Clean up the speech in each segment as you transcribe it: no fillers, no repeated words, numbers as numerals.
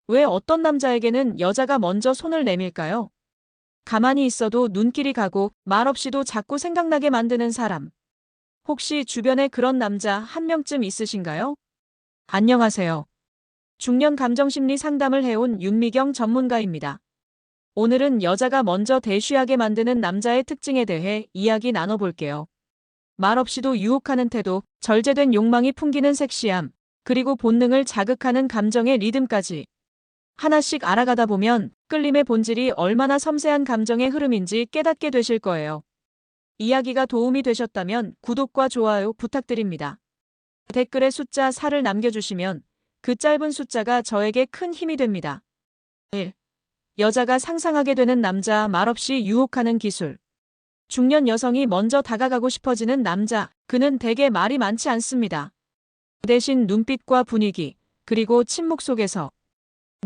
왜 어떤 남자에게는 여자가 먼저 손을 내밀까요? 가만히 있어도 눈길이 가고 말없이도 자꾸 생각나게 만드는 사람. 혹시 주변에 그런 남자 한 명쯤 있으신가요? 안녕하세요. 중년 감정심리 상담을 해온 윤미경 전문가입니다. 오늘은 여자가 먼저 대쉬하게 만드는 남자의 특징에 대해 이야기 나눠볼게요. 말없이도 유혹하는 태도, 절제된 욕망이 풍기는 섹시함, 그리고 본능을 자극하는 감정의 리듬까지. 하나씩 알아가다 보면 끌림의 본질이 얼마나 섬세한 감정의 흐름인지 깨닫게 되실 거예요. 이야기가 도움이 되셨다면 구독과 좋아요 부탁드립니다. 댓글에 숫자 4를 남겨주시면 그 짧은 숫자가 저에게 큰 힘이 됩니다. 1. 여자가 상상하게 되는 남자 말없이 유혹하는 기술. 중년 여성이 먼저 다가가고 싶어지는 남자, 그는 대개 말이 많지 않습니다. 대신 눈빛과 분위기, 그리고 침묵 속에서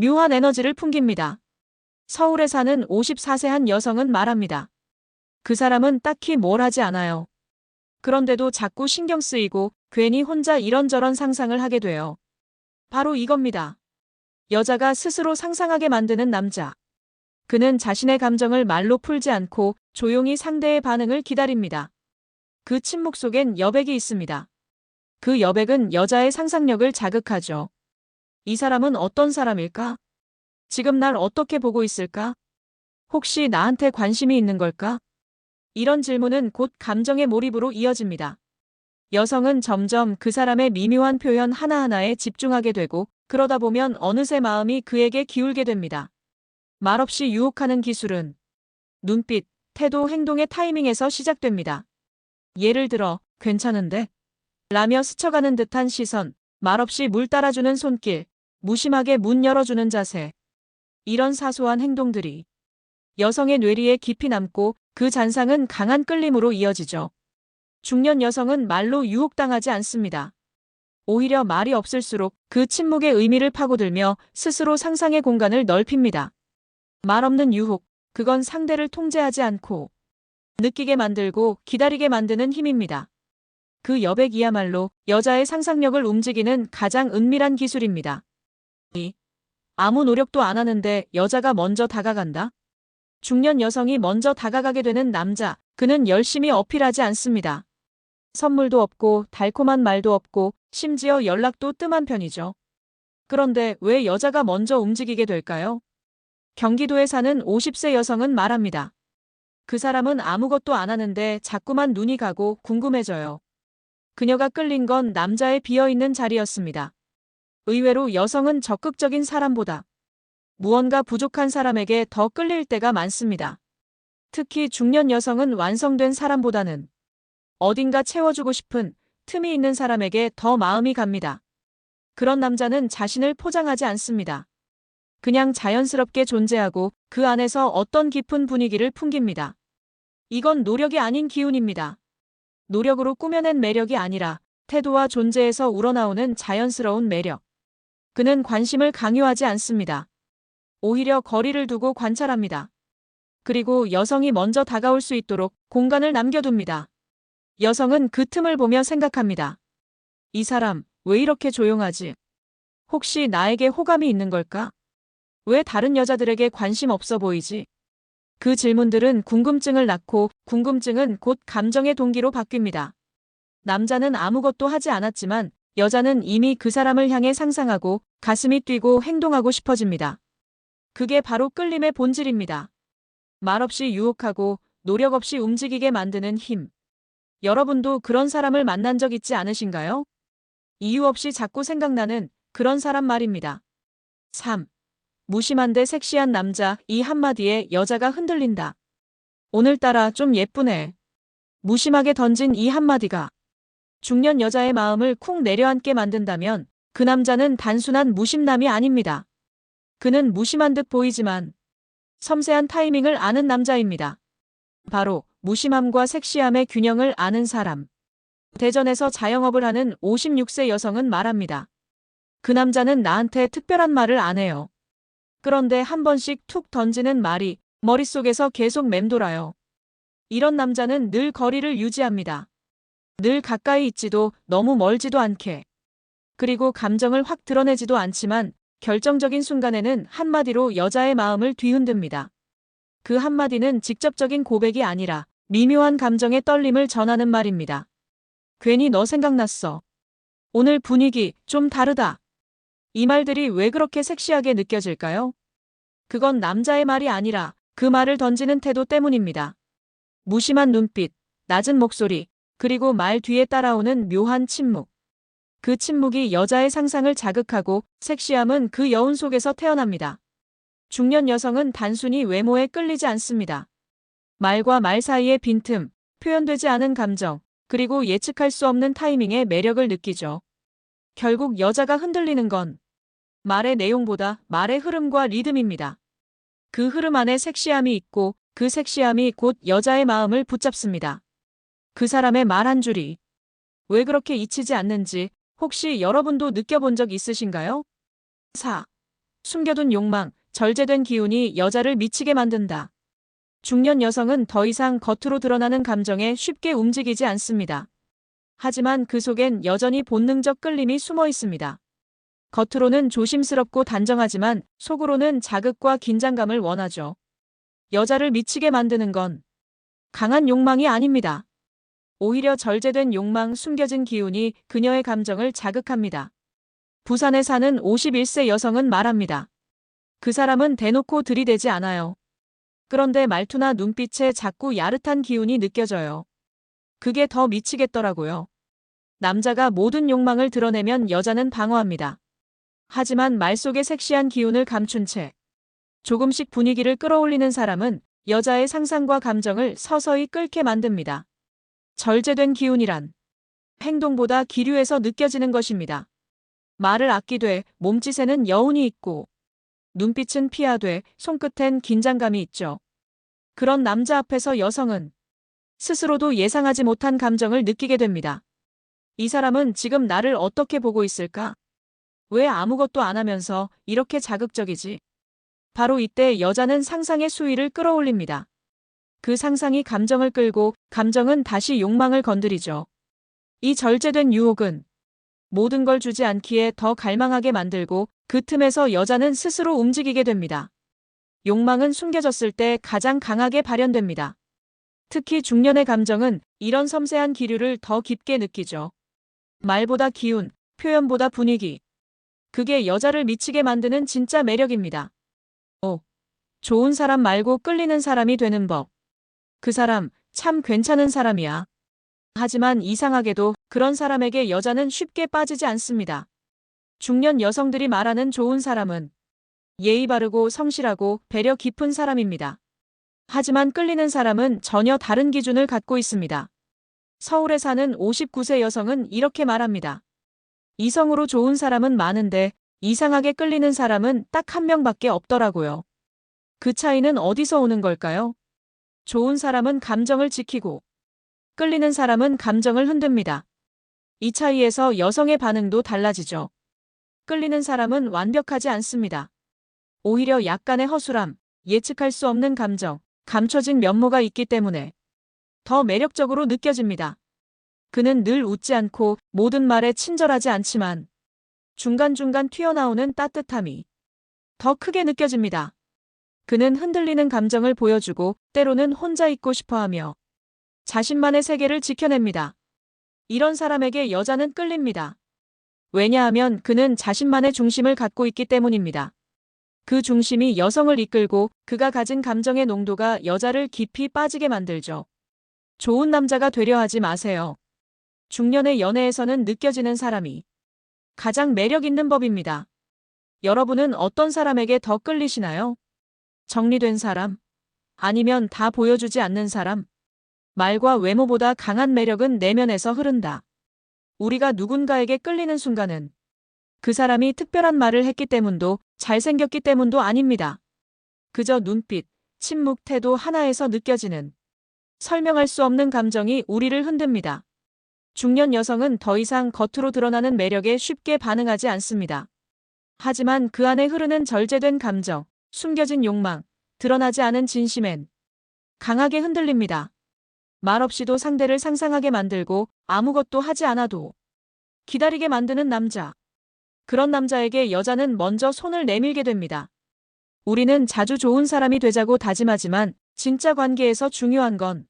묘한 에너지를 풍깁니다. 서울에 사는 54세 한 여성은 말합니다. 그 사람은 딱히 뭘 하지 않아요. 그런데도 자꾸 신경 쓰이고 괜히 혼자 이런저런 상상을 하게 돼요. 바로 이겁니다. 여자가 스스로 상상하게 만드는 남자. 그는 자신의 감정을 말로 풀지 않고 조용히 상대의 반응을 기다립니다. 그 침묵 속엔 여백이 있습니다. 그 여백은 여자의 상상력을 자극하죠. 이 사람은 어떤 사람일까? 지금 날 어떻게 보고 있을까? 혹시 나한테 관심이 있는 걸까? 이런 질문은 곧 감정의 몰입으로 이어집니다. 여성은 점점 그 사람의 미묘한 표현 하나하나에 집중하게 되고 그러다 보면 어느새 마음이 그에게 기울게 됩니다. 말없이 유혹하는 기술은 눈빛, 태도, 행동의 타이밍에서 시작됩니다. 예를 들어, 괜찮은데? 라며 스쳐가는 듯한 시선, 말없이 물 따라주는 손길, 무심하게 문 열어주는 자세. 이런 사소한 행동들이 여성의 뇌리에 깊이 남고 그 잔상은 강한 끌림으로 이어지죠. 중년 여성은 말로 유혹당하지 않습니다. 오히려 말이 없을수록 그 침묵의 의미를 파고들며 스스로 상상의 공간을 넓힙니다. 말 없는 유혹, 그건 상대를 통제하지 않고 느끼게 만들고 기다리게 만드는 힘입니다. 그 여백이야말로 여자의 상상력을 움직이는 가장 은밀한 기술입니다. 2. 아무 노력도 안 하는데 여자가 먼저 다가간다? 중년 여성이 먼저 다가가게 되는 남자, 그는 열심히 어필하지 않습니다. 선물도 없고 달콤한 말도 없고 심지어 연락도 뜸한 편이죠. 그런데 왜 여자가 먼저 움직이게 될까요? 경기도에 사는 50세 여성은 말합니다. 그 사람은 아무것도 안 하는데 자꾸만 눈이 가고 궁금해져요. 그녀가 끌린 건 남자의 비어있는 자리였습니다. 의외로 여성은 적극적인 사람보다 무언가 부족한 사람에게 더 끌릴 때가 많습니다. 특히 중년 여성은 완성된 사람보다는 어딘가 채워주고 싶은 틈이 있는 사람에게 더 마음이 갑니다. 그런 남자는 자신을 포장하지 않습니다. 그냥 자연스럽게 존재하고 그 안에서 어떤 깊은 분위기를 풍깁니다. 이건 노력이 아닌 기운입니다. 노력으로 꾸며낸 매력이 아니라 태도와 존재에서 우러나오는 자연스러운 매력. 그는 관심을 강요하지 않습니다. 오히려 거리를 두고 관찰합니다. 그리고 여성이 먼저 다가올 수 있도록 공간을 남겨둡니다. 여성은 그 틈을 보며 생각합니다. 이 사람, 왜 이렇게 조용하지? 혹시 나에게 호감이 있는 걸까? 왜 다른 여자들에게 관심 없어 보이지? 그 질문들은 궁금증을 낳고 궁금증은 곧 감정의 동기로 바뀝니다. 남자는 아무것도 하지 않았지만 여자는 이미 그 사람을 향해 상상하고 가슴이 뛰고 행동하고 싶어집니다. 그게 바로 끌림의 본질입니다. 말없이 유혹하고 노력 없이 움직이게 만드는 힘. 여러분도 그런 사람을 만난 적 있지 않으신가요? 이유 없이 자꾸 생각나는 그런 사람 말입니다. 3. 무심한데 섹시한 남자, 이 한마디에 여자가 흔들린다. 오늘따라 좀 예쁘네. 무심하게 던진 이 한마디가 중년 여자의 마음을 쿵 내려앉게 만든다면 그 남자는 단순한 무심남이 아닙니다. 그는 무심한 듯 보이지만 섬세한 타이밍을 아는 남자입니다. 바로 무심함과 섹시함의 균형을 아는 사람. 대전에서 자영업을 하는 56세 여성은 말합니다. 그 남자는 나한테 특별한 말을 안 해요. 그런데 한 번씩 툭 던지는 말이 머릿속에서 계속 맴돌아요. 이런 남자는 늘 거리를 유지합니다. 늘 가까이 있지도 너무 멀지도 않게. 그리고 감정을 확 드러내지도 않지만 결정적인 순간에는 한마디로 여자의 마음을 뒤흔듭니다. 그 한마디는 직접적인 고백이 아니라 미묘한 감정의 떨림을 전하는 말입니다. 괜히 너 생각났어. 오늘 분위기 좀 다르다. 이 말들이 왜 그렇게 섹시하게 느껴질까요? 그건 남자의 말이 아니라 그 말을 던지는 태도 때문입니다. 무심한 눈빛, 낮은 목소리, 그리고 말 뒤에 따라오는 묘한 침묵. 그 침묵이 여자의 상상을 자극하고 섹시함은 그 여운 속에서 태어납니다. 중년 여성은 단순히 외모에 끌리지 않습니다. 말과 말 사이의 빈틈, 표현되지 않은 감정, 그리고 예측할 수 없는 타이밍의 매력을 느끼죠. 결국 여자가 흔들리는 건 말의 내용보다 말의 흐름과 리듬입니다. 그 흐름 안에 섹시함이 있고 그 섹시함이 곧 여자의 마음을 붙잡습니다. 그 사람의 말 한 줄이 왜 그렇게 잊히지 않는지 혹시 여러분도 느껴본 적 있으신가요? 4. 숨겨둔 욕망, 절제된 기운이 여자를 미치게 만든다. 중년 여성은 더 이상 겉으로 드러나는 감정에 쉽게 움직이지 않습니다. 하지만 그 속엔 여전히 본능적 끌림이 숨어 있습니다. 겉으로는 조심스럽고 단정하지만 속으로는 자극과 긴장감을 원하죠. 여자를 미치게 만드는 건 강한 욕망이 아닙니다. 오히려 절제된 욕망, 숨겨진 기운이 그녀의 감정을 자극합니다. 부산에 사는 51세 여성은 말합니다. 그 사람은 대놓고 들이대지 않아요. 그런데 말투나 눈빛에 자꾸 야릇한 기운이 느껴져요. 그게 더 미치겠더라고요. 남자가 모든 욕망을 드러내면 여자는 방어합니다. 하지만 말 속에 섹시한 기운을 감춘 채 조금씩 분위기를 끌어올리는 사람은 여자의 상상과 감정을 서서히 끓게 만듭니다. 절제된 기운이란 행동보다 기류에서 느껴지는 것입니다. 말을 아끼되 몸짓에는 여운이 있고 눈빛은 피하되 손끝엔 긴장감이 있죠. 그런 남자 앞에서 여성은 스스로도 예상하지 못한 감정을 느끼게 됩니다. 이 사람은 지금 나를 어떻게 보고 있을까? 왜 아무것도 안 하면서 이렇게 자극적이지? 바로 이때 여자는 상상의 수위를 끌어올립니다. 그 상상이 감정을 끌고 감정은 다시 욕망을 건드리죠. 이 절제된 유혹은 모든 걸 주지 않기에 더 갈망하게 만들고 그 틈에서 여자는 스스로 움직이게 됩니다. 욕망은 숨겨졌을 때 가장 강하게 발현됩니다. 특히 중년의 감정은 이런 섬세한 기류를 더 깊게 느끼죠. 말보다 기운, 표현보다 분위기. 그게 여자를 미치게 만드는 진짜 매력입니다. 5. 좋은 사람 말고 끌리는 사람이 되는 법. 그 사람 참 괜찮은 사람이야. 하지만 이상하게도 그런 사람에게 여자는 쉽게 빠지지 않습니다. 중년 여성들이 말하는 좋은 사람은 예의 바르고 성실하고 배려 깊은 사람입니다. 하지만 끌리는 사람은 전혀 다른 기준을 갖고 있습니다. 서울에 사는 59세 여성은 이렇게 말합니다. 이성으로 좋은 사람은 많은데 이상하게 끌리는 사람은 딱 한 명밖에 없더라고요. 그 차이는 어디서 오는 걸까요? 좋은 사람은 감정을 지키고 끌리는 사람은 감정을 흔듭니다. 이 차이에서 여성의 반응도 달라지죠. 끌리는 사람은 완벽하지 않습니다. 오히려 약간의 허술함, 예측할 수 없는 감정, 감춰진 면모가 있기 때문에 더 매력적으로 느껴집니다. 그는 늘 웃지 않고 모든 말에 친절하지 않지만 중간중간 튀어나오는 따뜻함이 더 크게 느껴집니다. 그는 흔들리는 감정을 보여주고 때로는 혼자 있고 싶어하며 자신만의 세계를 지켜냅니다. 이런 사람에게 여자는 끌립니다. 왜냐하면 그는 자신만의 중심을 갖고 있기 때문입니다. 그 중심이 여성을 이끌고 그가 가진 감정의 농도가 여자를 깊이 빠지게 만들죠. 좋은 남자가 되려 하지 마세요. 중년의 연애에서는 느껴지는 사람이 가장 매력 있는 법입니다. 여러분은 어떤 사람에게 더 끌리시나요? 정리된 사람? 아니면 다 보여주지 않는 사람? 말과 외모보다 강한 매력은 내면에서 흐른다. 우리가 누군가에게 끌리는 순간은 그 사람이 특별한 말을 했기 때문도 잘생겼기 때문도 아닙니다. 그저 눈빛, 침묵, 태도 하나에서 느껴지는 설명할 수 없는 감정이 우리를 흔듭니다. 중년 여성은 더 이상 겉으로 드러나는 매력에 쉽게 반응하지 않습니다. 하지만 그 안에 흐르는 절제된 감정, 숨겨진 욕망, 드러나지 않은 진심엔 강하게 흔들립니다. 말없이도 상대를 상상하게 만들고 아무것도 하지 않아도 기다리게 만드는 남자. 그런 남자에게 여자는 먼저 손을 내밀게 됩니다. 우리는 자주 좋은 사람이 되자고 다짐하지만 진짜 관계에서 중요한 건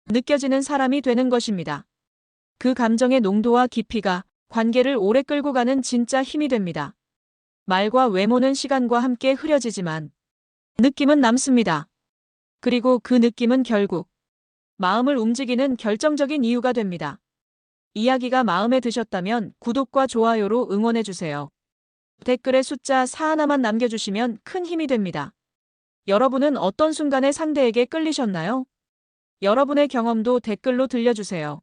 느껴지는 사람이 되는 것입니다. 그 감정의 농도와 깊이가 관계를 오래 끌고 가는 진짜 힘이 됩니다. 말과 외모는 시간과 함께 흐려지지만 느낌은 남습니다. 그리고 그 느낌은 결국 마음을 움직이는 결정적인 이유가 됩니다. 이야기가 마음에 드셨다면 구독과 좋아요로 응원해주세요. 댓글에 숫자 4 하나만 남겨주시면 큰 힘이 됩니다. 여러분은 어떤 순간에 상대에게 끌리셨나요? 여러분의 경험도 댓글로 들려주세요.